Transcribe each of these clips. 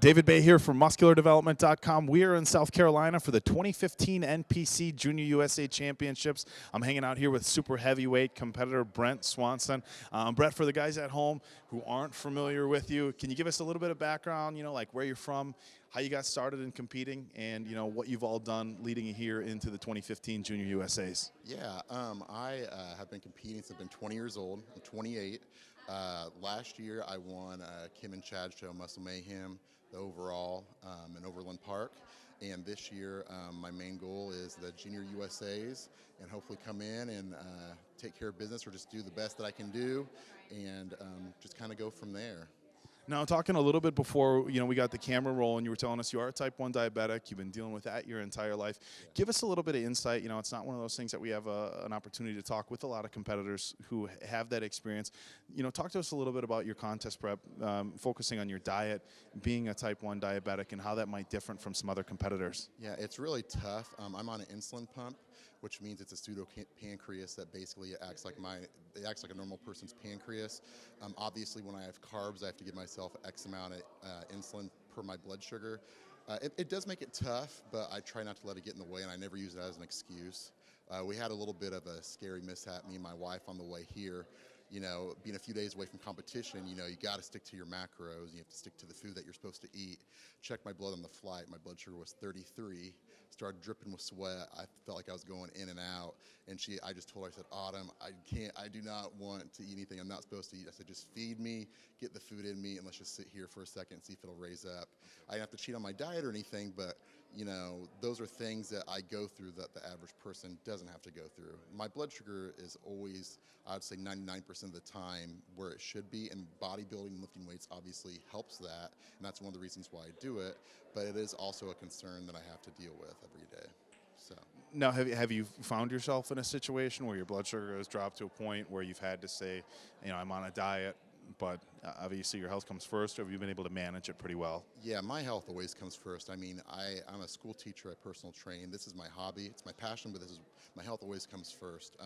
David Bay here from MuscularDevelopment.com. We are in South Carolina for the 2015 NPC Junior USA Championships. I'm hanging out here with super heavyweight competitor Brent Swansen. Brett, for the guys at home who aren't familiar with you, can you give us a little bit of background, like where you're from, how you got started in competing, and what you've all done leading you here into the 2015 Junior USAs? Yeah, I have been competing since I've been 20 years old. I'm 28. Last year I won Kim and Chad show Muscle Mayhem, the overall in Overland Park. And this year my main goal is the Junior USAs and hopefully come in and take care of business or just do the best that I can do and just kind of go from there. Now, talking a little bit before we got the camera rolling, you were telling us you are a type 1 diabetic. You've been dealing with that your entire life. Give us a little bit of insight. It's not one of those things that we have an opportunity to talk with a lot of competitors who have that experience. Talk to us a little bit about your contest prep, focusing on your diet, being a type 1 diabetic, and how that might differ from some other competitors. Yeah, it's really tough. I'm on an insulin pump, which means it's a pseudo pancreas that basically acts like a normal person's pancreas. Obviously, when I have carbs, I have to give myself X amount of insulin per my blood sugar. It does make it tough, but I try not to let it get in the way, and I never use it as an excuse. We had a little bit of a scary mishap, me and my wife, on the way here. Being a few days away from competition, you got to stick to your macros. You have to stick to the food that you're supposed to eat. Check my blood on the flight. My blood sugar was 33. Started dripping with sweat. I felt like I was going in and out. And I just told her, I said, Autumn, I do not want to eat anything I'm not supposed to eat. I said, just feed me, get the food in me, and let's just sit here for a second and see if it'll raise up. I didn't have to cheat on my diet or anything, but those are things that I go through that the average person doesn't have to go through. My blood sugar is always, I would say 99% of the time, where it should be, and bodybuilding and lifting weights obviously helps that, and that's one of the reasons why I do it, but it is also a concern that I have to deal with every day. So. Now, have you found yourself in a situation where your blood sugar has dropped to a point where you've had to say, I'm on a diet, but obviously your health comes first, or have you been able to manage it pretty well? Yeah, my health always comes first. I mean, I'm a school teacher, I personal train. This is my hobby, it's my passion, but my health always comes first.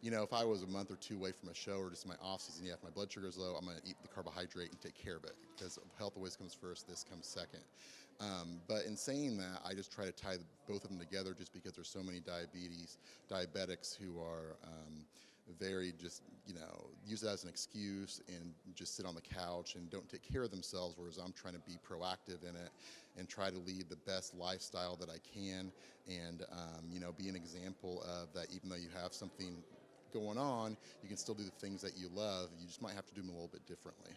If I was a month or two away from a show or just my off season, if my blood sugar is low, I'm gonna eat the carbohydrate and take care of it, because health always comes first, this comes second. But in saying that, I just try to tie both of them together, just because there's so many diabetics who are very just, use it as an excuse and just sit on the couch and don't take care of themselves, whereas I'm trying to be proactive in it and try to lead the best lifestyle that I can and, be an example of that. Even though you have something going on, you can still do the things that you love. You just might have to do them a little bit differently.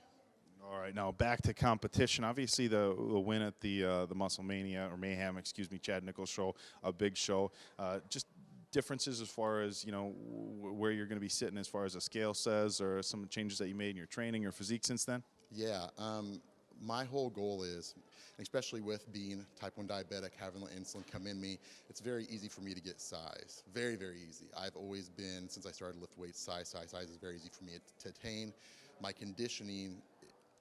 All right, now back to competition. Obviously, the win at the Muscle Mania, or Mayhem, excuse me, Chad Nichols show, a big show. Just differences as far as where you're going to be sitting as far as a scale says, or some changes that you made in your training or physique since then? Yeah, my whole goal is, especially with being type 1 diabetic, having the insulin come in me, it's very easy for me to get size. Very, very easy. I've always been, since I started to lift weights, size is very easy for me to attain. My conditioning,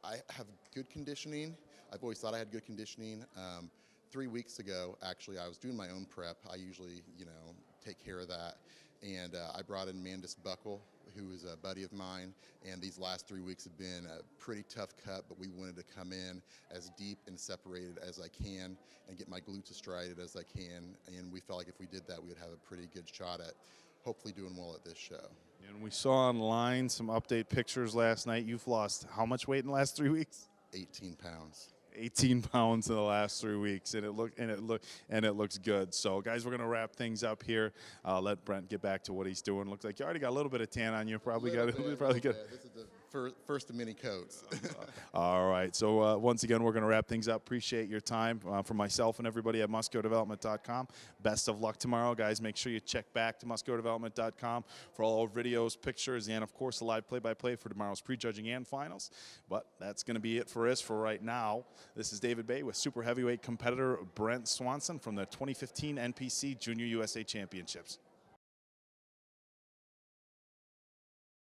I have good conditioning. I've always thought I had good conditioning. 3 weeks ago, actually, I was doing my own prep. I usually, take care of that. And I brought in Mandis Buckle, who is a buddy of mine. And these last 3 weeks have been a pretty tough cut, but we wanted to come in as deep and separated as I can and get my glutes as striated as I can. And we felt like if we did that, we would have a pretty good shot at hopefully doing well at this show. And we saw online some update pictures last night. You've lost how much weight in the last 3 weeks? 18 pounds. 18 pounds in the last 3 weeks, and it looks good. So, guys, we're gonna wrap things up here. Let Brent get back to what he's doing. Looks like you already got a little bit of tan on you. Probably got. This is the first of many coats. All right. So once again, we're gonna wrap things up. Appreciate your time from myself and everybody at MuscularDevelopment.com. Best of luck tomorrow, guys. Make sure you check back to MuscularDevelopment.com for all our videos, pictures, and of course, a live play-by-play for tomorrow's prejudging and finals. But that's gonna be it for us for right now. This is David Bay with super heavyweight competitor Brent Swansen from the 2015 NPC Junior USA Championships.